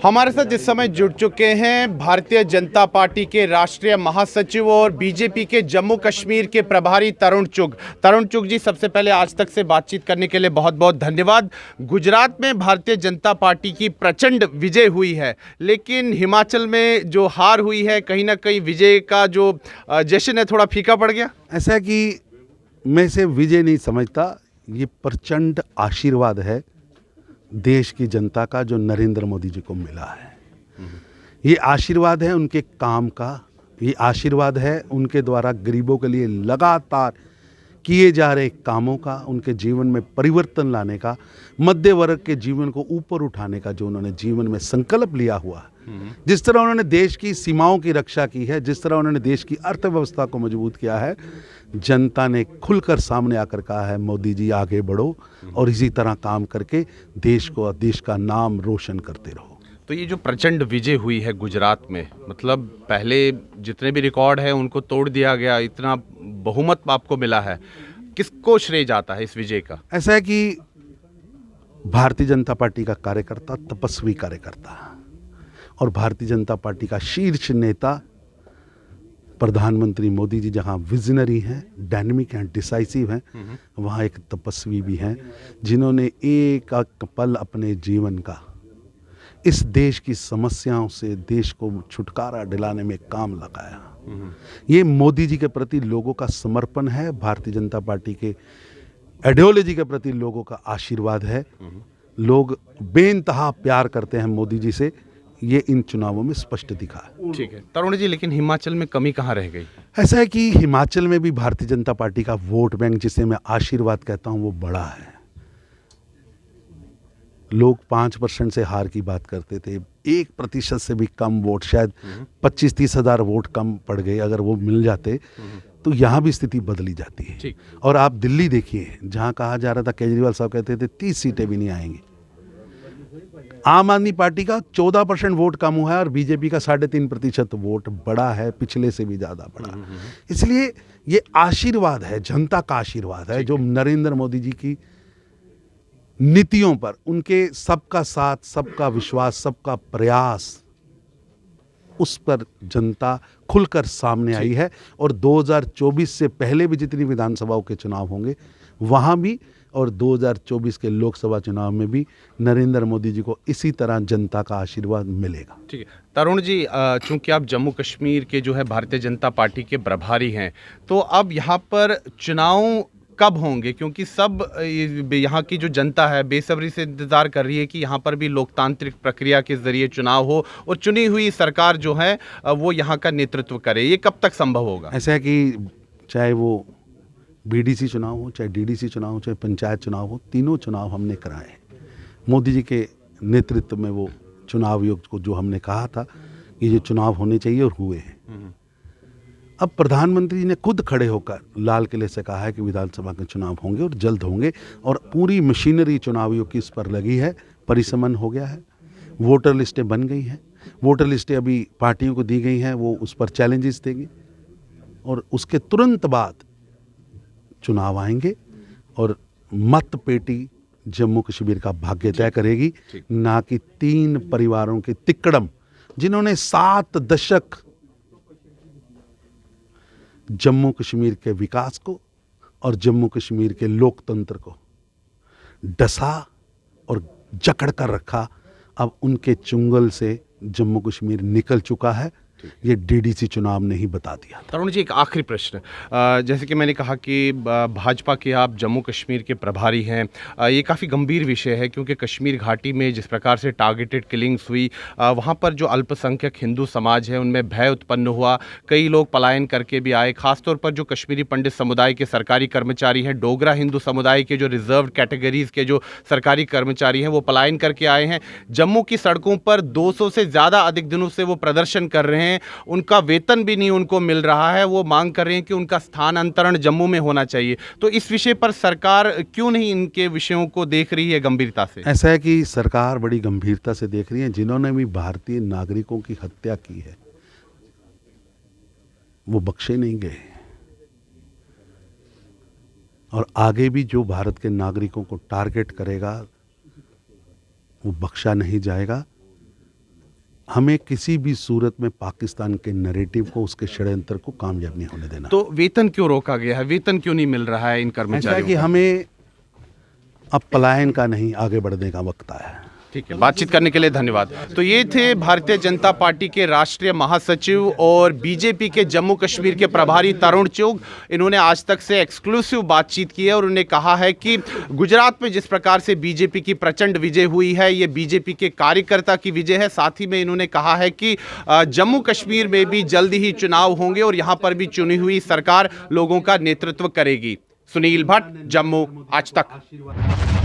हमारे साथ इस समय जुड़ चुके हैं भारतीय जनता पार्टी के राष्ट्रीय महासचिव और बीजेपी के जम्मू कश्मीर के प्रभारी तरुण चुग। तरुण चुग जी, सबसे पहले आज तक से बातचीत करने के लिए बहुत बहुत धन्यवाद। गुजरात में भारतीय जनता पार्टी की प्रचंड विजय हुई है, लेकिन हिमाचल में जो हार हुई है, कहीं ना कहीं विजय का जो जश्न है थोड़ा फीका पड़ गया। ऐसा है कि मैं इसे विजय नहीं समझता, ये प्रचंड आशीर्वाद है देश की जनता का जो नरेंद्र मोदी जी को मिला है। ये आशीर्वाद है उनके काम का, ये आशीर्वाद है उनके द्वारा गरीबों के लिए लगातार किए जा रहे कामों का, उनके जीवन में परिवर्तन लाने का, मध्य वर्ग के जीवन को ऊपर उठाने का जो उन्होंने जीवन में संकल्प लिया हुआ है। जिस तरह उन्होंने देश की सीमाओं की रक्षा की है, जिस तरह उन्होंने देश की अर्थव्यवस्था को मजबूत किया है, जनता ने खुलकर सामने आकर कहा है मोदी जी आगे बढ़ो और इसी तरह काम करके देश को और देश का नाम रोशन करते रहो। तो ये जो प्रचंड विजय हुई है गुजरात में, मतलब पहले जितने भी रिकॉर्ड है उनको तोड़ दिया गया, इतना बहुमत आपको मिला है, किसको श्रेय जाता है इस विजय का? ऐसा है कि भारतीय जनता पार्टी का कार्यकर्ता, तपस्वी कार्यकर्ता और भारतीय जनता पार्टी का शीर्ष नेता प्रधानमंत्री मोदी जी जहां विजनरी हैं, डायनेमिक हैं, डिसाइसिव हैं, वहां एक तपस्वी भी हैं जिन्होंने एक पल अपने जीवन का इस देश की समस्याओं से देश को छुटकारा दिलाने में काम लगाया। ये मोदी जी के प्रति लोगों का समर्पण है, भारतीय जनता पार्टी के आइडियोलॉजी के प्रति लोगों का आशीर्वाद है। लोग बेइंतहा प्यार करते हैं मोदी जी से, ये इन चुनावों में स्पष्ट दिखा है। ठीक है तरुण जी, लेकिन हिमाचल में कमी कहाँ रह गई? ऐसा है कि हिमाचल में भी भारतीय जनता पार्टी का वोट बैंक, जिसे मैं आशीर्वाद कहता हूं, वो बड़ा है। लोग 5% से हार की बात करते थे, 1% से भी कम वोट, शायद 25-30 हज़ार वोट कम पड़ गए। अगर वो मिल जाते तो यहाँ भी स्थिति बदली जाती है। और आप दिल्ली देखिए, जहाँ कहा जा रहा था, केजरीवाल साहब कहते थे 30 सीटें भी नहीं आएंगी, आम आदमी पार्टी का 14% वोट कम हुआ है और बीजेपी का 3.5% वोट बड़ा है, पिछले से भी ज़्यादा बड़ा। इसलिए ये आशीर्वाद है, जनता का आशीर्वाद है जो नरेंद्र मोदी जी की नीतियों पर, उनके सबका साथ, सबका विश्वास, सबका प्रयास, उस पर जनता खुलकर सामने आई है। और 2024 से पहले भी जितनी विधानसभाओं के चुनाव होंगे वहां भी, और 2024 के लोकसभा चुनाव में भी नरेंद्र मोदी जी को इसी तरह जनता का आशीर्वाद मिलेगा। ठीक है तरुण जी, चूंकि आप जम्मू कश्मीर के जो है भारतीय जनता पार्टी के प्रभारी हैं, तो अब यहाँ पर चुनाव कब होंगे? क्योंकि सब यहाँ की जो जनता है बेसब्री से इंतजार कर रही है कि यहाँ पर भी लोकतांत्रिक प्रक्रिया के जरिए चुनाव हो और चुनी हुई सरकार जो है वो यहाँ का नेतृत्व करे। ये कब तक संभव होगा? ऐसा है कि चाहे वो बीडीसी चुनाव हो, चाहे डीडीसी चुनाव हो, चाहे पंचायत चुनाव हो, तीनों चुनाव हमने कराए। मोदी जी के नेतृत्व में वो चुनाव आयोग को जो हमने कहा था कि ये चुनाव होने चाहिए, और हुए हैं। अब प्रधानमंत्री जी ने खुद खड़े होकर लाल किले से कहा है कि विधानसभा के चुनाव होंगे और जल्द होंगे, और पूरी मशीनरी चुनाव आयोग की इस पर लगी है। परिसमन हो गया है, वोटर लिस्टें बन गई हैं, वोटर लिस्टें अभी पार्टियों को दी गई हैं, वो उस पर चैलेंजेस देंगे और उसके तुरंत बाद चुनाव आएंगे और मत पेटी जम्मू कश्मीर का भाग्य तय करेगी, ना कि 3 परिवारों के तिकड़म जिन्होंने 7 दशक जम्मू कश्मीर के विकास को और जम्मू कश्मीर के लोकतंत्र को डसा और जकड़ कर रखा। अब उनके चुंगल से जम्मू कश्मीर निकल चुका है, ये डीडीसी चुनाव ने ही बता दिया। तरुण जी, एक आखिरी प्रश्न, जैसे कि मैंने कहा कि भाजपा के आप जम्मू कश्मीर के प्रभारी हैं, ये काफ़ी गंभीर विषय है क्योंकि कश्मीर घाटी में जिस प्रकार से टारगेटेड किलिंग्स हुई, वहाँ पर जो अल्पसंख्यक हिंदू समाज है उनमें भय उत्पन्न हुआ, कई लोग पलायन करके भी आए। खासतौर पर जो कश्मीरी पंडित समुदाय के सरकारी कर्मचारी हैं, डोगरा हिंदू समुदाय के जो रिजर्व कैटेगरीज के जो सरकारी कर्मचारी हैं, वो पलायन करके आए हैं। जम्मू की सड़कों पर 200 से ज़्यादा अधिक दिनों से वो प्रदर्शन कर रहे हैं, उनका वेतन भी नहीं उनको मिल रहा है, वो मांग कर रहे हैं कि उनका स्थानांतरण जम्मू में होना चाहिए। तो इस विषय पर सरकार क्यों नहीं इनके विषयों को देख रही है गंभीरता से? ऐसा है कि सरकार बड़ी गंभीरता से देख रही है। जिन्होंने भी भारतीय नागरिकों की हत्या की है वो बख्शे नहीं गए, और आगे भी जो भारत के नागरिकों को टारगेट करेगा वो बख्शा नहीं जाएगा। हमें किसी भी सूरत में पाकिस्तान के नैरेटिव को, उसके षड्यंत्र को कामयाब नहीं होने देना। तो वेतन क्यों रोका गया है, वेतन क्यों नहीं मिल रहा है इन ऐसा है कर्मचारियों कि को? हमें अब पलायन का नहीं, आगे बढ़ने का वक्त आया है। ठीक है, बातचीत करने के लिए धन्यवाद। तो ये थे भारतीय जनता पार्टी के राष्ट्रीय महासचिव और बीजेपी के जम्मू कश्मीर के प्रभारी तरुण चुग। इन्होंने आज तक से एक्सक्लूसिव बातचीत की है और उन्होंने कहा है कि गुजरात में जिस प्रकार से बीजेपी की प्रचंड विजय हुई है, ये बीजेपी के कार्यकर्ता की विजय है। साथ ही में इन्होंने कहा है कि जम्मू कश्मीर में भी जल्द ही चुनाव होंगे और यहाँ पर भी चुनी हुई सरकार लोगों का नेतृत्व करेगी। सुनील भट्ट, जम्मू, आज तक।